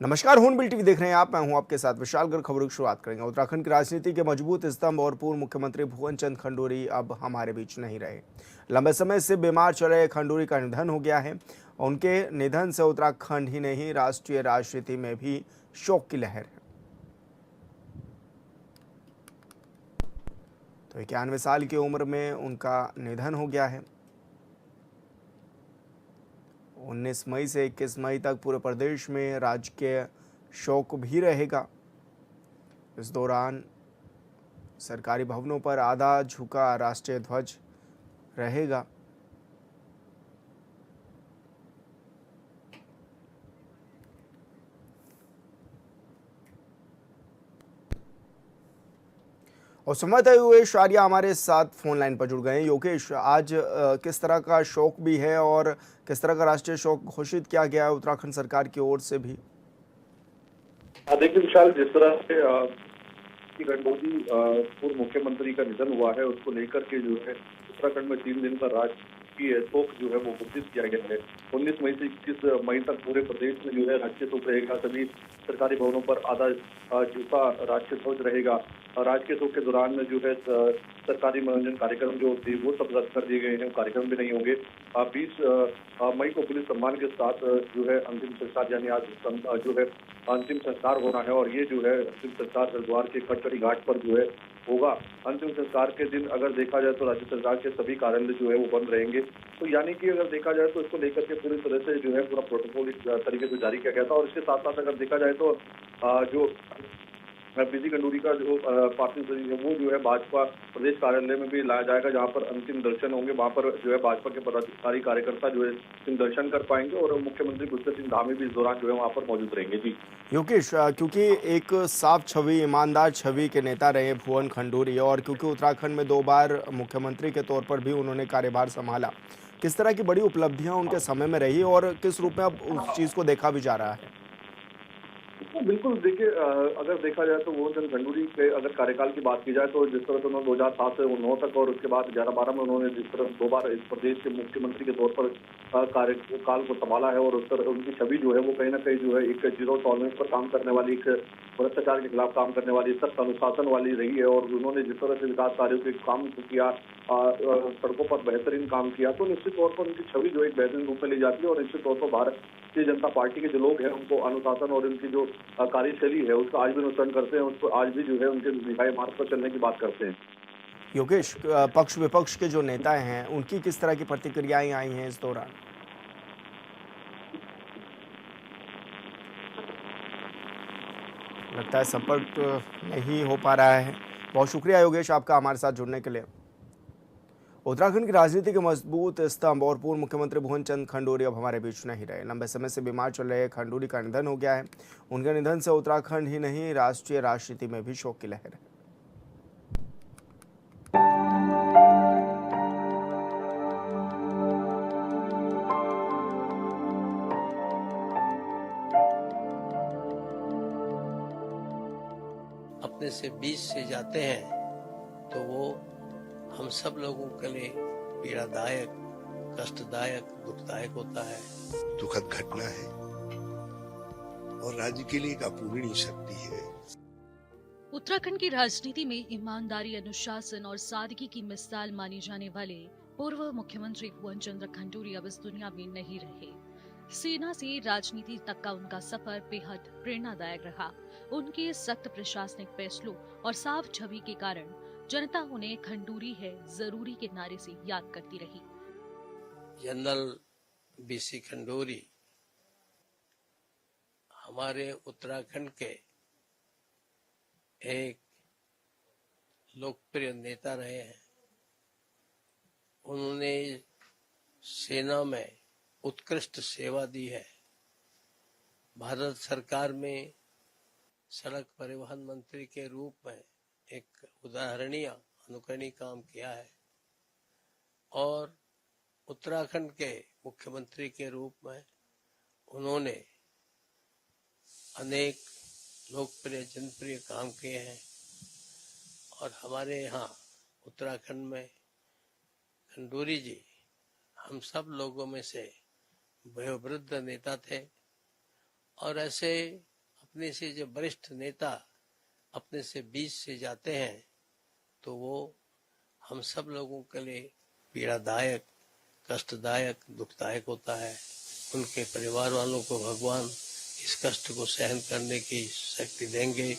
नमस्कार, हून bill TV देख रहे हैं आप। मैं हूं आपके साथ विशाल गर्ग। खबरों की शुरुआत करेंगे। उत्तराखंड की राजनीति के मजबूत स्तंभ और पूर्व मुख्यमंत्री भुवन चंद खंडूरी अब हमारे बीच नहीं रहे। लंबे समय से बीमार चल रहे खंडूरी का निधन हो गया है। उनके निधन से उत्तराखंड ही नहीं, राष्ट्रीय राजनीति में भी शोक की लहर है। तो 91 साल की उम्र में उनका निधन हो गया है। 19 मई से 21 मई तक पूरे प्रदेश में राजकीय शोक भी रहेगा। इस दौरान सरकारी भवनों पर आधा झुका राष्ट्रीय ध्वज रहेगा। और संवाददाता योगेश आर्या हमारे साथ फोन लाइन पर जुड़ गए हैं। योगेश, आज किस तरह का शोक भी है और किस तरह का राष्ट्रीय शोक घोषित किया गया है उत्तराखंड सरकार की ओर से भी? देखिए विशाल, जिस तरह से की गठबंधन पूर्व मुख्यमंत्री का निधन हुआ है, उसको लेकर के जो है उत्तराखंड में 3 दिन का राजकीय शोक जो है वो घोषित किया गया है। 19 मई से 21 मई तक पूरे प्रदेश में जो है राजकीय शोक रहेगा। सभी सरकारी भवनों पर आधा झुका राष्ट्रीय ध्वज रहेगा। राजकीय शोक के दौरान में जो है सरकारी मनोरंजन कार्यक्रम जो थे वो सब रद्द कर दिए गए हैं, कार्यक्रम भी नहीं होंगे। 20 मई को पुलिस सम्मान के साथ जो है अंतिम संस्कार, यानी आज जो है अंतिम संस्कार होना है, और ये जो है अंतिम संस्कार हरिद्वार के खटखटी घाट पर जो है होगा। अंतिम संस्कार के दिन अगर देखा जाए तो राज्य सरकार के सभी कार्यालय जो है वो बंद रहेंगे। तो यानी कि अगर देखा जाए तो इसको लेकर के पूरी तरह से जो है पूरा प्रोटोकॉल इस तरीके से जारी किया गया था। और इसके साथ साथ अगर देखा जाए तो जो पीसी खंडूरी का जो पार्थिव शरीर है वो जो है भाजपा प्रदेश कार्यालय में भी लाया जाएगा, जहां पर अंतिम दर्शन होंगे। वहां पर जो है भाजपा के पदाधिकारी कार्यकर्ता जो है अंतिम दर्शन कर पाएंगे, और मुख्यमंत्री गुरशरण सिंह धामी भी इस दौरान जो है वहां पर मौजूद रहेंगे। जी योगेश, क्योंकि एक साफ छवि, ईमानदार छवि के नेता रहे भुवन खंडूरी, और क्योंकि उत्तराखंड में 2 बार मुख्यमंत्री के तौर पर भी उन्होंने कार्यभार संभाला, किस तरह की बड़ी उपलब्धियां उनके समय में रही और किस रूप में अब उस चीज को देखा भी जा रहा है? तो बिल्कुल देखिए, अगर देखा जाए तो भुवन चंद खंडूरी के अगर कार्यकाल की बात की जाए तो जिस तरह से उन्होंने 2007 से 9 तक और उसके बाद 11-12 में उन्होंने जिस तरह 2 बार इस प्रदेश के मुख्यमंत्री के तौर पर कार्यकाल को संभाला है, और उस तरह उनकी छवि जो है वो कहीं ना कहीं जो है एक जीरो टॉलरेंस पर काम करने वाली, एक भ्रष्टाचार के खिलाफ काम करने वाली, सख्त अनुशासन वाली रही है। और उन्होंने जिस तरह से विकास कार्यों के काम किया, सड़कों पर बेहतरीन काम किया, तो निश्चित तौर पर उनकी छवि जो एक बेहतरीन रूप में ली जाती है। और निश्चित तौर पर भारतीय जनता पार्टी के जो लोग हैं उनको अनुशासन और उनकी जो कार्यशैली है उसका आज भी अनुसरण करते हैं, उसको आज भी जो है उनके दिखाए मार्ग पर चलने की बात करते हैं। योगेश, पक्ष विपक्ष के जो नेता हैं उनकी किस तरह की प्रतिक्रियाएं आई हैं इस दौरान? लगता है संपर्क नहीं हो पा रहा है। बहुत शुक्रिया योगेश आपका हमारे साथ जुड़ने के लिए। उत्तराखंड की राजनीति के मजबूत स्तंभ और पूर्व मुख्यमंत्री भुवन चंद खंडूरी अब हमारे बीच नहीं रहे। लंबे समय से बीमार चल रहे खंडूरी का निधन हो गया है। उनके निधन से उत्तराखंड ही नहीं, राष्ट्रीय राजनीति में भी शोक की लहर है। अपने से 20 से जाते हैं तो वो हम सब लोगों के लिए पीड़ादायक, कष्टदायक, दुखदायक होता है। दुखद घटना है और राज्य के लिए एक अपूरणीय शक्ति है। उत्तराखंड की राजनीति में ईमानदारी, अनुशासन और सादगी की मिसाल मानी जाने वाले पूर्व मुख्यमंत्री भुवन चंद्र खंडूरी अब इस दुनिया में नहीं रहे। सेना से राजनीति तक का उनका सफर बेहद प्रेरणादायक रहा। उनके सख्त प्रशासनिक फैसलों और साफ छवि के कारण जनता उन्हें खंडूरी है जरूरी के नारे से याद करती रही। जनरल बीसी खंडूरी हमारे उत्तराखंड के एक लोकप्रिय नेता रहे हैं। उन्होंने सेना में उत्कृष्ट सेवा दी है। भारत सरकार में सड़क परिवहन मंत्री के रूप में एक उदाहरणीय अनुकरणीय काम किया है, और उत्तराखंड के मुख्यमंत्री के रूप में उन्होंने अनेक लोकप्रिय जनप्रिय काम किए हैं। और हमारे यहाँ उत्तराखंड में खंडूरी जी हम सब लोगों में से वयोवृद्ध नेता थे। और ऐसे अपने से जो वरिष्ठ नेता अपने से बीच से जाते हैं तो वो हम सब लोगों के लिए पीड़ादायक, कष्टदायक, दुखदायक होता है। उनके परिवार वालों को भगवान इस कष्ट को सहन करने की शक्ति देंगे।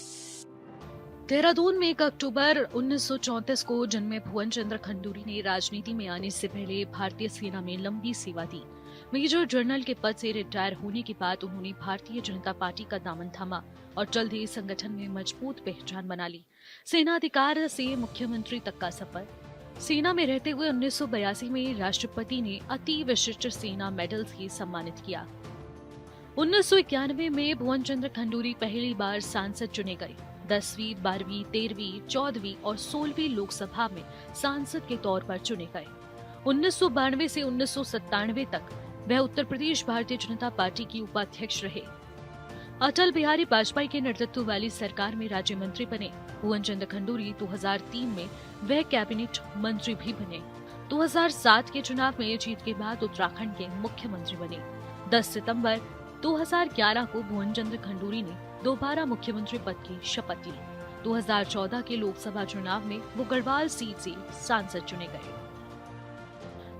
देहरादून में 1 अक्टूबर 1934 को जन्मे भुवन चंद्र खंडूरी ने राजनीति में आने से पहले भारतीय सेना में लंबी सेवा दी। मेजर जनरल के पद से रिटायर होने के बाद उन्होंने भारतीय जनता पार्टी का दामन थामा और जल्द ही संगठन में मजबूत पहचान बना ली। सेना अधिकार से मुख्यमंत्री तक का सफर। सेना में रहते हुए 1982 में राष्ट्रपति ने अति विशिष्ट सेना मेडल से सम्मानित किया। 1991 में भुवन चंद्र खंडूरी पहली बार सांसद चुने गए। 10वीं, 12वीं, 13वीं, 14वीं और 16वीं लोकसभा में सांसद के तौर पर चुने गए। 1992 से 1997 तक वह उत्तर प्रदेश भारतीय जनता पार्टी की उपाध्यक्ष रहे। अटल बिहारी वाजपेयी के नेतृत्व वाली सरकार में राज्य मंत्री बने। भुवन चंद्र खंडूरी 2003 में वह कैबिनेट मंत्री भी बने। 2007 के चुनाव में जीत के बाद उत्तराखंड के मुख्यमंत्री बने। 10 सितंबर 2011 को भुवन चंद्र खंडूरी ने दोबारा मुख्यमंत्री पद की शपथ ली। 2014 के लोकसभा चुनाव में वो गढ़वाल सीट से सांसद चुने गए।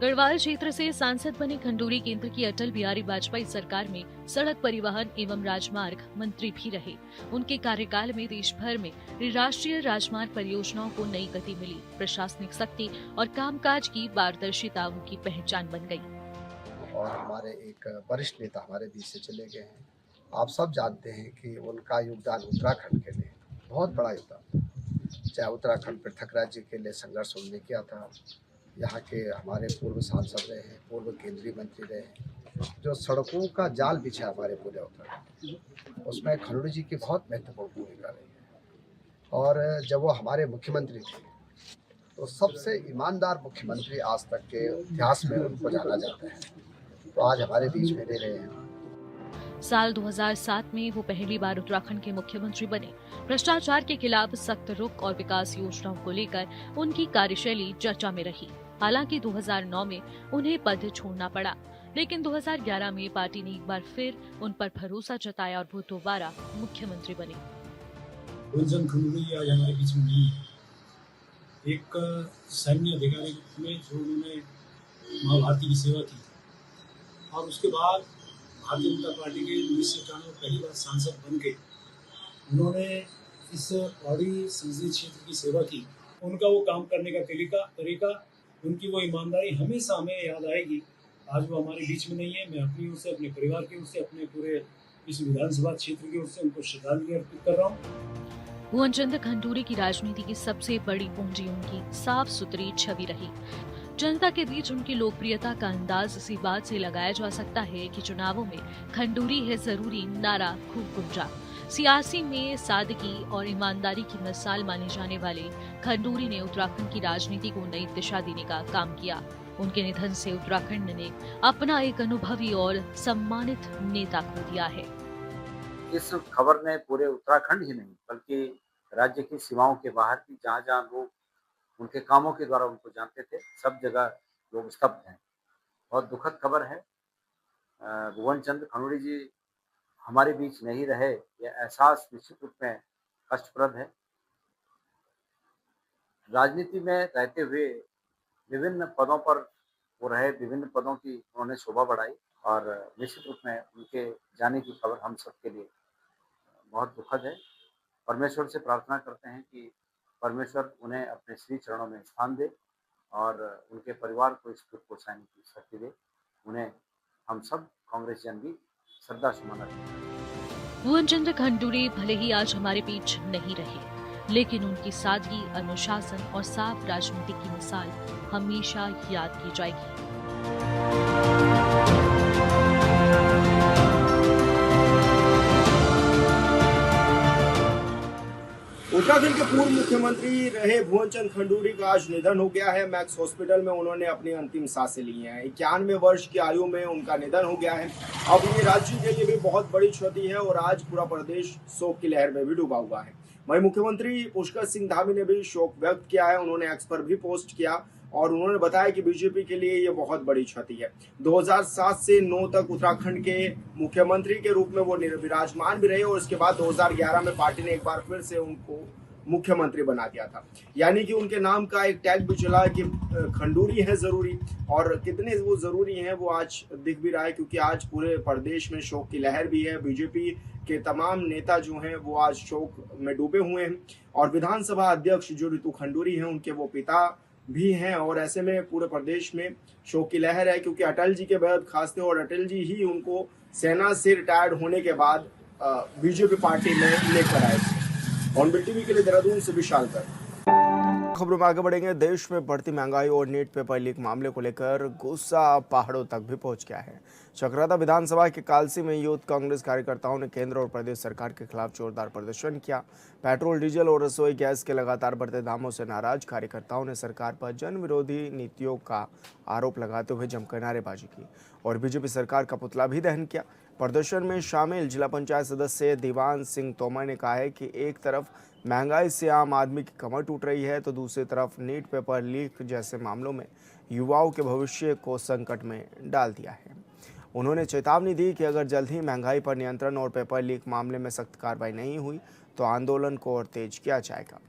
गढ़वाल क्षेत्र से सांसद बने खंडूरी केंद्र की अटल बिहारी वाजपेयी सरकार में सड़क परिवहन एवं राजमार्ग मंत्री भी रहे। उनके कार्यकाल में देश भर में राष्ट्रीय राजमार्ग परियोजनाओं को नई गति मिली। प्रशासनिक शक्ति और कामकाज की पारदर्शिता उनकी पहचान बन गई। और हमारे एक वरिष्ठ नेता हमारे बीच से चले गए हैं। आप सब जानते हैं कि उनका योगदान उत्तराखंड के लिए बहुत बड़ा योगदान था। चाहे उत्तराखंड पृथक राज्य के लिए संघर्ष उन्होंने किया था। यहाँ के हमारे पूर्व सांसद रहे हैं, पूर्व केंद्रीय मंत्री रहे हैं, जो सड़कों का जाल बिछा हमारे पूरे उत्तराखंड, उसमें खंडूरी जी की बहुत महत्वपूर्ण भूमिका रही है। और जब वो हमारे मुख्यमंत्री थे तो सबसे ईमानदार मुख्यमंत्री आज तक के इतिहास में उनको जाना जाता है। तो आज हमारे बीच में रह रहे हैं। साल 2007 में वो पहली बार उत्तराखंड के मुख्यमंत्री बने। भ्रष्टाचार के खिलाफ सख्त रुख और विकास योजनाओं को लेकर उनकी कार्यशैली चर्चा में रही। हालांकि 2009 में उन्हें पद छोड़ना पड़ा, लेकिन 2011 में पार्टी ने एक बार फिर उन पर भरोसा जताया और वो दोबारा मुख्यमंत्री बने। भुवन खंडूरी आज हमारे बीच में नहीं है। एक सैन्य अधिकारी में जो उन्होंने माँ भारती की सेवा की और उसके बाद भारतीय जनता पार्टी के 1991 में पहली बार सांसद बन के उन्होंने इस पौड़ी संसदीय क्षेत्र की सेवा की। उनका वो काम करने का तरीका, उनकी वो ईमानदारी हमेशा हमें याद आएगी। आज वो हमारे बीच में नहीं है। मैं अपनी ओर से, अपने परिवार की ओर से, अपने पूरे इस विधानसभा क्षेत्र की ओर से उनको श्रद्धांजलि अर्पित कर रहा हूँ। भुवन चंद्र खंडूरी की राजनीति की सबसे बड़ी पूंजी उनकी साफ सुथरी छवि रही। जनता के बीच उनकी लोकप्रियता का अंदाज इसी बात से लगाया जा सकता है कि चुनावों में खंडूरी है जरूरी नारा खूब गूंजा। सियासी में सादगी और ईमानदारी की मिसाल माने जाने वाले खंडूरी ने उत्तराखंड की राजनीति को नई दिशा देने का काम किया। उनके निधन से उत्तराखंड ने अपना एक अनुभवी और सम्मानित नेता खो दिया है। इस खबर ने पूरे उत्तराखंड ही नहीं बल्कि राज्य की सीमाओं के बाहर भी जहाँ लोग उनके कामों के द्वारा उनको जानते थे, सब जगह लोग स्तब्ध हैं। बहुत दुखद खबर है। भुवन चंद्र खंडूरी जी हमारे बीच नहीं रहे, यह एहसास निश्चित रूप में कष्टप्रद है। राजनीति में रहते हुए विभिन्न पदों पर वो रहे, विभिन्न पदों की उन्होंने शोभा बढ़ाई और निश्चित रूप में उनके जाने की खबर हम सबके लिए बहुत दुखद है। परमेश्वर से प्रार्थना करते हैं कि परमेश्वर उन्हें अपने श्री चरणों में स्थान दे और उनके परिवार को इस दुख को सहने की शक्ति दे। उन्हें हम सब कांग्रेस जन भी श्रद्धा सुमन अर्पित करते हैं। भुवन चंद्र खंडूरी भले ही आज हमारे बीच नहीं रहे, लेकिन उनकी सादगी, अनुशासन और साफ राजनीति की मिसाल हमेशा याद की जाएगी। उत्तराखंड के पूर्व मुख्यमंत्री रहे भुवन चंद्र खंडूरी का आज निधन हो गया है। मैक्स हॉस्पिटल में उन्होंने अपनी अंतिम सांसें ली हैं। 91 वर्ष की आयु में उनका निधन हो गया है। अब ये राज्य के लिए भी बहुत बड़ी क्षति है और आज पूरा प्रदेश शोक की लहर में भी डूबा हुआ है। वहीं मुख्यमंत्री पुष्कर सिंह धामी ने भी शोक व्यक्त किया है। उन्होंने एक्स पर भी पोस्ट किया और उन्होंने बताया कि बीजेपी के लिए ये बहुत बड़ी क्षति है। 2007 से 9 तक उत्तराखंड के मुख्यमंत्री के रूप में वो विराजमान भी रहे और उसके बाद 2011 में पार्टी ने एक बार फिर से उनको मुख्यमंत्री बना दिया था। यानी कि उनके नाम का एक टैग भी चला कि खंडूरी है जरूरी, और कितने वो जरूरी हैं वो आज दिख भी रहा है, क्योंकि आज पूरे प्रदेश में शोक की लहर भी है। बीजेपी के तमाम नेता जो हैं वो आज शोक में डूबे हुए हैं, और विधानसभा अध्यक्ष जो रितु खंडूरी हैं उनके वो पिता भी हैं, और ऐसे में पूरे प्रदेश में शोक की लहर है, क्योंकि अटल जी के बेहद खास थे और अटल जी ही उनको सेना से रिटायर्ड होने के बाद बीजेपी पार्टी में लेकर आए थे। ऑनबिल टीवी के लिए देहरादून से विशाल कर। खबरों में आगे बढ़ेंगे। देश में बढ़ती महंगाई और नीट पेपर लीक मामले को लेकर गुस्सा पहाड़ों तक भी पहुंच गया है। चक्राता विधानसभा के कालसी में यूथ कांग्रेस कार्यकर्ताओं ने केंद्र और प्रदेश सरकार के खिलाफ जोरदार प्रदर्शन किया। पेट्रोल, डीजल और रसोई गैस के लगातार बढ़ते दामों से नाराज कार्यकर्ताओं ने सरकार पर जन विरोधी नीतियों का आरोप लगाते हुए जमकर नारेबाजी की और बीजेपी सरकार का पुतला भी दहन किया। प्रदर्शन में शामिल जिला पंचायत सदस्य दीवान सिंह तोमर ने कहा है कि एक तरफ महंगाई से आम आदमी की कमर टूट रही है तो दूसरी तरफ नीट पेपर लीक जैसे मामलों में युवाओं के भविष्य को संकट में डाल दिया है। उन्होंने चेतावनी दी कि अगर जल्द ही महंगाई पर नियंत्रण और पेपर लीक मामले में सख्त कार्रवाई नहीं हुई तो आंदोलन को और तेज किया जाएगा।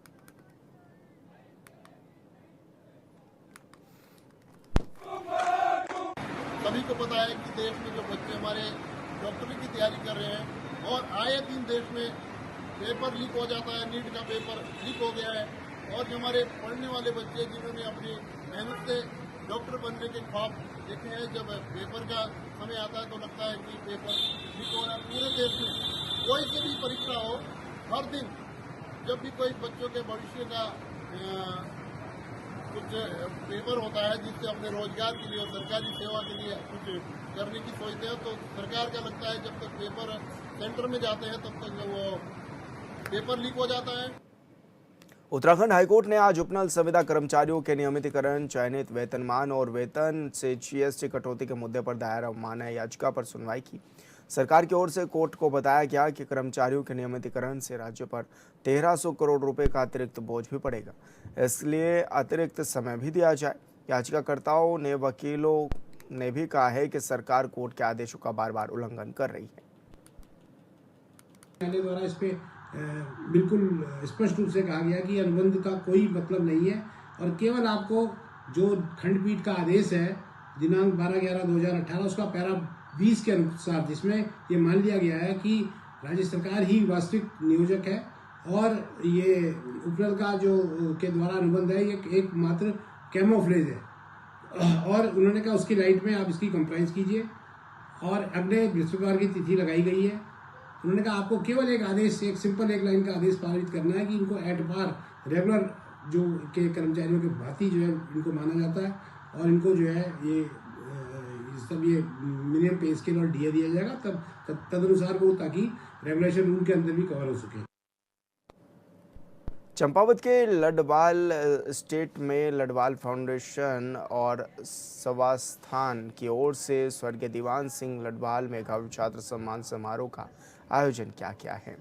सभी को पता है कि देश में जो बच्चे हमारे डॉक्टरी की तैयारी कर रहे हैं और आए दिन देश में पेपर लीक हो जाता है, नीट का पेपर लीक हो गया है, और जो हमारे पढ़ने वाले बच्चे जिन्होंने अपनी मेहनत से डॉक्टर बनने के ख्वाब देखे हैं, जब पेपर का समय आता है तो लगता है कि पेपर लीक हो रहा है। पूरे देश में कोई सी भी परीक्षा हो, हर दिन जब भी कोई बच्चों के भविष्य का कुछ पेपर होता है जिससे अपने रोजगार के लिए और सरकारी सेवा के लिए कुछ करने की सोचते हैं, तो सरकार का लगता है जब तक पेपर सेंटर में जाते हैं तब तक वो पेपर लीक हो जाता है। उत्तराखंड हाईकोर्ट ने आज उपनल संविदा कर्मचारियों के नियमितीकरण, चयनित वेतनमान और वेतन से जीएसटी कटौती के मुद्दे पर दायर अवमानना याचिका पर सुनवाई की। सरकार की ओर से कोर्ट को बताया गया कि कर्मचारियों के नियमितीकरण से राज्य पर 1300 करोड़ रुपए का अतिरिक्त बोझ भी पड़ेगा, इसलिए अतिरिक्त समय भी दिया जाए। याचिकाकर्ताओं ने वकीलों ने भी कहा है कि सरकार कोर्ट के आदेशों का बार बार उल्लंघन कर रही है। न्यायालय द्वारा इस पे बिल्कुल स्पष्ट रूप से कहा गया कि अनुबंध का कोई मतलब नहीं है और केवल आपको जो खंडपीठ का आदेश है दिनांक 12/11/2018 उसका पैरा 20 के अनुसार, जिसमें ये मान लिया गया है कि राज्य सरकार ही वास्तविक नियोजक है और ये उपनल का जो के द्वारा अनुबंध है ये एक मात्र कैमोफ्लेज है, और उन्होंने कहा उसकी लाइट में आप इसकी कंप्लाइंस कीजिए और अगले बृहस्पतिवार की तिथि लगाई गई है। उन्होंने कहा आपको केवल एक आदेश, एक सिंपल एक लाइन का आदेश पारित करना है कि इनको एट बार रेगुलर जो के कर्मचारियों के भांति जो है इनको माना जाता है और इनको जो है ये सब ये मिनिमम पे स्केल और डीए दिया जाएगा तब तदनुसार वो, ताकि रेगुलेशन रूल के अंदर भी कवर हो सके। चंपावत के लडवाल स्टेट में लडवाल फाउंडेशन और सवास्थान की ओर से स्वर्गीय दीवान सिंह लडवाल मेधावी छात्र सम्मान समारोह का आयोजन किया गया है।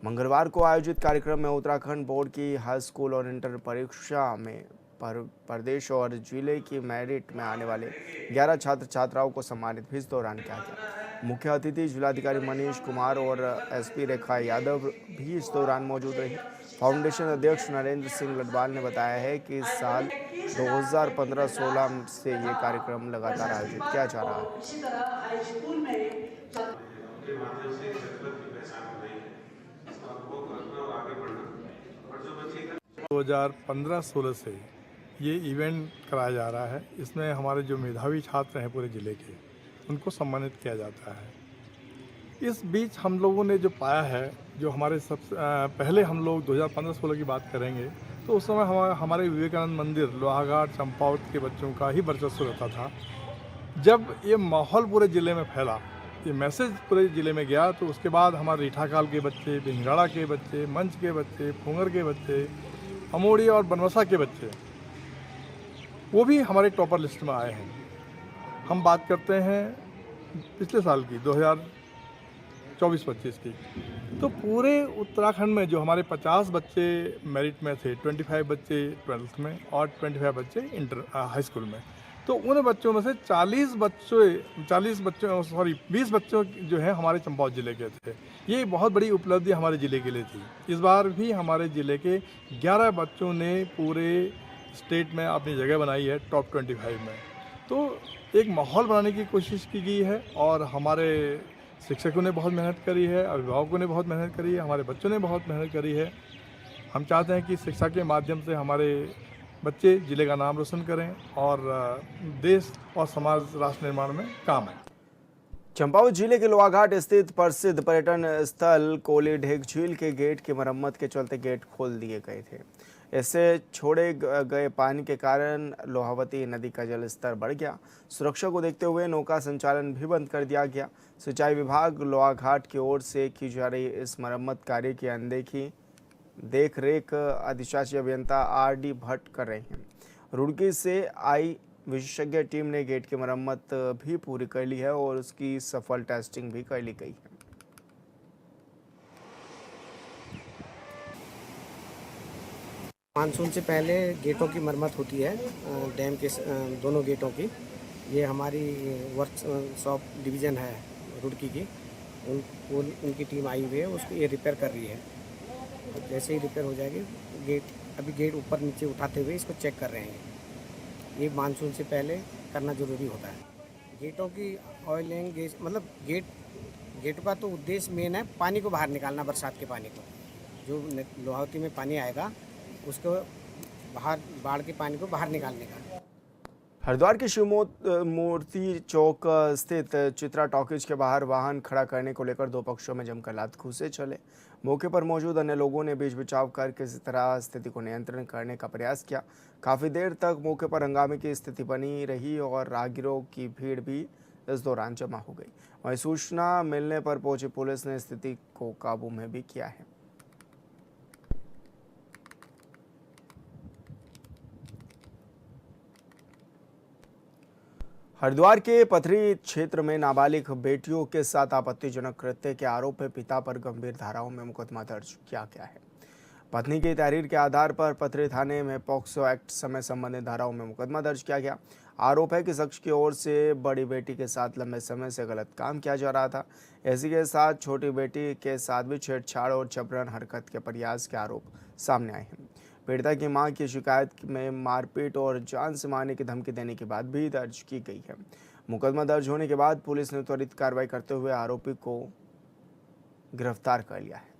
मंगलवार को आयोजित कार्यक्रम में उत्तराखंड बोर्ड की हाई स्कूल और इंटर परीक्षा में प्रदेश और जिले की मेरिट में आने वाले 11 छात्र छात्राओं को सम्मानित भी इस दौरान किया गया। मुख्य अतिथि जिलाधिकारी मनीष कुमार और एसपी रेखा यादव भी इस दौरान मौजूद रही। फाउंडेशन अध्यक्ष नरेंद्र सिंह लडवाल ने बताया है कि इस साल 2015-16 से ये कार्यक्रम लगातार आयोजित किया जा रहा है। 2015-16 से ये इवेंट कराया जा रहा है। इसमें हमारे जो मेधावी छात्र हैं पूरे ज़िले के, उनको सम्मानित किया जाता है। इस बीच हम लोगों ने जो पाया है, जो हमारे सबसे पहले हम लोग 2015-16 की बात करेंगे तो उस समय हमारे विवेकानंद मंदिर लोहाघाट चंपावत के बच्चों का ही वर्चस्व रहता था। जब ये माहौल पूरे ज़िले में फैला, ये मैसेज पूरे ज़िले में गया, तो उसके बाद हमारे रीठाकाल के बच्चे, बिंगराड़ा के बच्चे, मंच के बच्चे, फुंगर के बच्चे, अमोड़ी और बनवसा के बच्चे, वो भी हमारे टॉपर लिस्ट में आए हैं। हम बात करते हैं पिछले साल की 2014 24-25 की। तो पूरे उत्तराखंड में जो हमारे 50 बच्चे मेरिट में थे, 25 बच्चे 12th में और 25 बच्चे इंटर हाई स्कूल में, तो उन बच्चों में से 20 बच्चों जो है हमारे चंपावत जिले के थे। ये बहुत बड़ी उपलब्धि हमारे ज़िले के लिए थी। इस बार भी हमारे ज़िले के 11 बच्चों ने पूरे स्टेट में अपनी जगह बनाई है टॉप 25 में। तो एक माहौल बनाने की कोशिश की गई है और हमारे शिक्षकों ने बहुत मेहनत करी है, अभिभावकों ने बहुत मेहनत करी है, हमारे बच्चों ने बहुत मेहनत करी है। हम चाहते हैं कि शिक्षा के माध्यम से हमारे बच्चे ज़िले का नाम रोशन करें और देश और समाज राष्ट्र निर्माण में काम आए। चंपावत जिले के लोहाघाट स्थित प्रसिद्ध पर्यटन स्थल कोली ढेग झील के गेट की मरम्मत के चलते गेट खोल दिए गए थे। इससे छोड़े गए पानी के कारण लोहावती नदी का जल स्तर बढ़ गया। सुरक्षा को देखते हुए नौका संचालन भी बंद कर दिया गया। सिंचाई विभाग लोहाघाट की ओर से की जा रही इस मरम्मत कार्य की देख रेख अधिशासी अभियंता RD भट्ट कर रहे हैं। रुड़की से आई विशेषज्ञ टीम ने गेट की मरम्मत भी पूरी कर ली है और उसकी सफल टेस्टिंग भी कर ली गई है। मानसून से पहले गेटों की मरम्मत होती है, डैम के दोनों गेटों की। ये हमारी वर्कशॉप डिवीज़न है रुड़की की, उनकी टीम आई हुई है, उसको ये रिपेयर कर रही है। जैसे ही रिपेयर हो जाएगी अभी गेट ऊपर नीचे उठाते हुए इसको चेक कर रहे हैं। ये मानसून से पहले करना ज़रूरी होता है। गेटों की ऑयलिंग मतलब गेट का तो उद्देश्य मेन है पानी को बाहर निकालना, बरसात के पानी को, जो लोहावती में पानी आएगा उसको बाहर, बाढ़ के पानी को बाहर निकालने का। हरिद्वार के शिव मूर्ति चौक स्थित चित्रा टॉकीज के बाहर वाहन खड़ा करने को लेकर दो पक्षों में जमकर लात-घूंसे चले। मौके पर मौजूद अन्य लोगों ने बीच बचाव कर किसी तरह स्थिति को नियंत्रण करने का प्रयास किया। काफ़ी देर तक मौके पर हंगामे की स्थिति बनी रही और राहगीरों की भीड़ भी इस दौरान जमा हो गई। वहीं सूचना मिलने पर पहुंची पुलिस ने स्थिति को काबू में भी किया है। हरिद्वार के पथरी क्षेत्र में नाबालिग बेटियों के साथ आपत्तिजनक कृत्य के आरोप में पिता पर गंभीर धाराओं में मुकदमा दर्ज किया गया है। पत्नी की तहरीर के आधार पर पथरी थाने में पॉक्सो एक्ट समय संबंधित धाराओं में मुकदमा दर्ज किया गया। आरोप है कि शख्स की ओर से बड़ी बेटी के साथ लंबे समय से गलत काम किया जा रहा था। इसी के साथ छोटी बेटी के साथ भी छेड़छाड़ और जबरन हरकत के प्रयास के आरोप सामने आए हैं। पीड़िता की मां की शिकायत में मारपीट और जान से मारने की धमकी देने की बात भी दर्ज की गई है। मुकदमा दर्ज होने के बाद पुलिस ने त्वरित कार्रवाई करते हुए आरोपी को गिरफ्तार कर लिया है।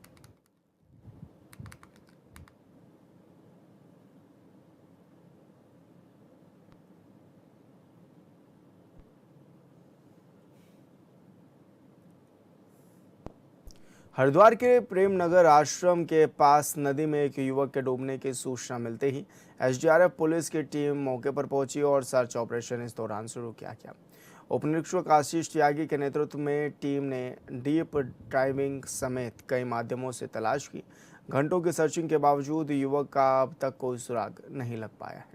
हरिद्वार के प्रेमनगर आश्रम के पास नदी में एक युवक के डूबने की सूचना मिलते ही SDRF पुलिस की टीम मौके पर पहुंची और सर्च ऑपरेशन इस दौरान शुरू किया गया। उप निरीक्षक आशीष त्यागी के नेतृत्व में टीम ने डीप डाइविंग समेत कई माध्यमों से तलाश की। घंटों की सर्चिंग के बावजूद युवक का अब तक कोई सुराग नहीं लग पाया है।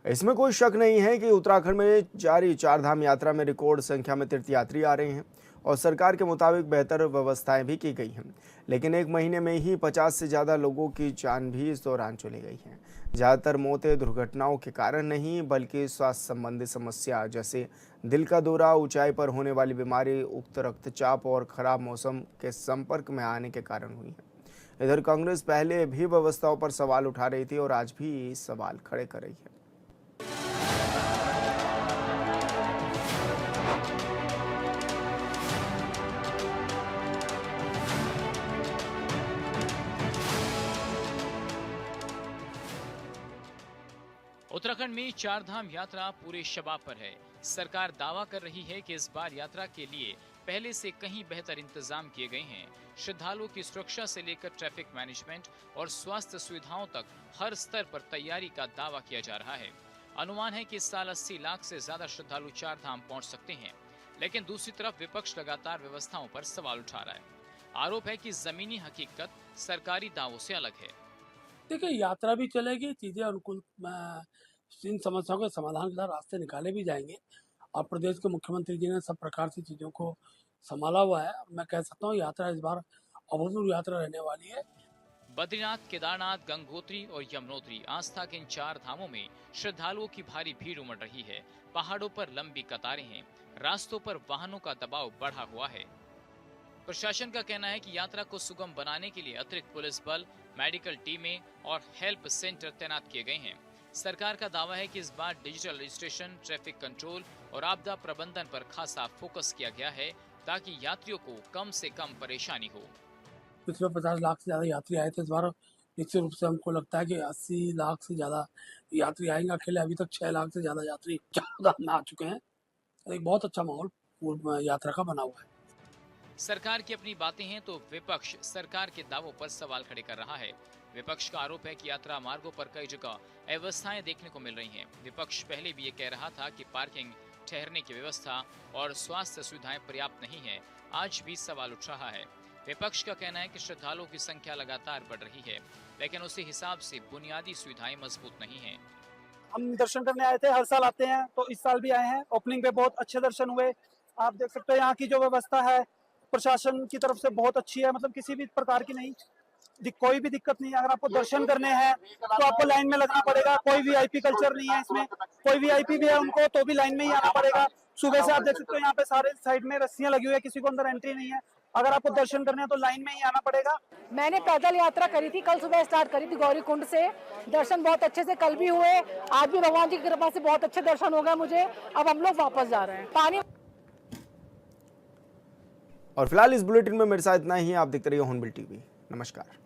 इसमें कोई शक नहीं है कि उत्तराखंड में जारी चारधाम यात्रा में रिकॉर्ड संख्या में तीर्थयात्री आ रहे हैं और सरकार के मुताबिक बेहतर व्यवस्थाएं भी की गई हैं। लेकिन एक महीने में ही 50 से ज़्यादा लोगों की जान भी इस दौरान चली गई हैं। ज़्यादातर मौतें दुर्घटनाओं के कारण नहीं बल्कि स्वास्थ्य संबंधी समस्या जैसे दिल का दौरा, ऊंचाई पर होने वाली बीमारी, उच्च रक्तचाप और खराब मौसम के संपर्क में आने के कारण हुई है। इधर कांग्रेस पहले भी व्यवस्थाओं पर सवाल उठा रही थी और आज भी सवाल खड़े कर रही है। उत्तराखंड में चारधाम यात्रा पूरे शबाब पर है। सरकार दावा कर रही है कि इस बार यात्रा के लिए पहले से कहीं बेहतर इंतजाम किए गए हैं। श्रद्धालुओं की सुरक्षा से लेकर ट्रैफिक मैनेजमेंट और स्वास्थ्य सुविधाओं तक हर स्तर पर तैयारी का दावा किया जा रहा है। अनुमान है कि इस साल 80 लाख से ज्यादा श्रद्धालु चारधाम पहुंच सकते हैं। लेकिन दूसरी तरफ विपक्ष लगातार व्यवस्थाओं पर सवाल उठा रहा है। आरोप है कि जमीनी हकीकत सरकारी दावों से अलग है। देखिए, यात्रा भी चलेगी, चीजें अनुकूल इन समस्याओं के समाधान के रास्ते निकाले भी जाएंगे और प्रदेश के मुख्यमंत्री जी ने सब प्रकार से चीजों को संभाला हुआ है। मैं कह सकता हूँ यात्रा इस बार अभूतपूर्व यात्रा रहने वाली है। बद्रीनाथ, केदारनाथ, गंगोत्री और यमुनोत्री आस्था के इन 4 धामों में श्रद्धालुओं की भारी भीड़ उमड़ रही है। पहाड़ों पर लंबी कतारें हैं, रास्तों पर वाहनों का दबाव बढ़ा हुआ है। प्रशासन का कहना है कि यात्रा को सुगम बनाने के लिए अतिरिक्त पुलिस बल, मेडिकल टीमें और हेल्प सेंटर तैनात किए गए हैं। सरकार का दावा है कि इस बार डिजिटल रजिस्ट्रेशन, ट्रैफिक कंट्रोल और आपदा प्रबंधन पर खासा फोकस किया गया है ताकि यात्रियों को कम से कम परेशानी हो। पिछले 50 लाख से ज्यादा यात्री आए थे। इस बार निश्चित रूप से हमको लगता है कि 80 लाख से ज्यादा यात्री आएंगे। अकेले अभी तक 6 लाख से ज्यादा यात्री चारधाम में आ चुके हैं। एक बहुत अच्छा माहौल पूर्व यात्रा का बना हुआ है। सरकार की अपनी बातें हैं तो विपक्ष सरकार के दावों पर सवाल खड़े कर रहा है। विपक्ष का आरोप है कि यात्रा मार्गों पर कई जगह अव्यवस्थाएं देखने को मिल रही हैं। विपक्ष पहले भी ये कह रहा था कि पार्किंग, ठहरने की व्यवस्था और स्वास्थ्य सुविधाएं पर्याप्त नहीं है। आज भी सवाल उठ रहा है। विपक्ष का कहना है कि श्रद्धालुओं की संख्या लगातार बढ़ रही है, लेकिन उसी हिसाब से बुनियादी सुविधाएं मजबूत नहीं हैं। हम दर्शन करने आए थे, हर साल आते हैं, तो इस साल भी आए हैं। ओपनिंग पे बहुत अच्छे दर्शन हुए। आप देख सकते हैं यहाँ की जो व्यवस्था है प्रशासन की तरफ से बहुत अच्छी है। मतलब किसी भी प्रकार की नहीं, कोई भी दिक्कत नहीं है। अगर आपको दर्शन करने हैं तो आपको लाइन में लगना पड़ेगा। कोई वीआईपी कल्चर नहीं है इसमें। कोई वीआईपी भी है उनको तो भी लाइन में ही आना पड़ेगा। सुबह से आप देख सकते हो यहाँ पे सारे साइड में रस्सियां लगी हुई है, किसी को अंदर एंट्री नहीं है। अगर आपको दर्शन करने हैं तो लाइन में ही आना पड़ेगा। मैंने पैदल यात्रा करी थी, कल सुबह स्टार्ट करी थी गौरी कुंड से। दर्शन बहुत अच्छे से कल भी हुए, आज भी भगवान जी की कृपा से बहुत अच्छे दर्शन हो गए मुझे। अब हम लोग वापस जा रहे हैं। पानी और फिलहाल इस बुलेटिन में मेरे साथ इतना ही। आप देखते रहिए हॉर्नबिल टीवी। नमस्कार।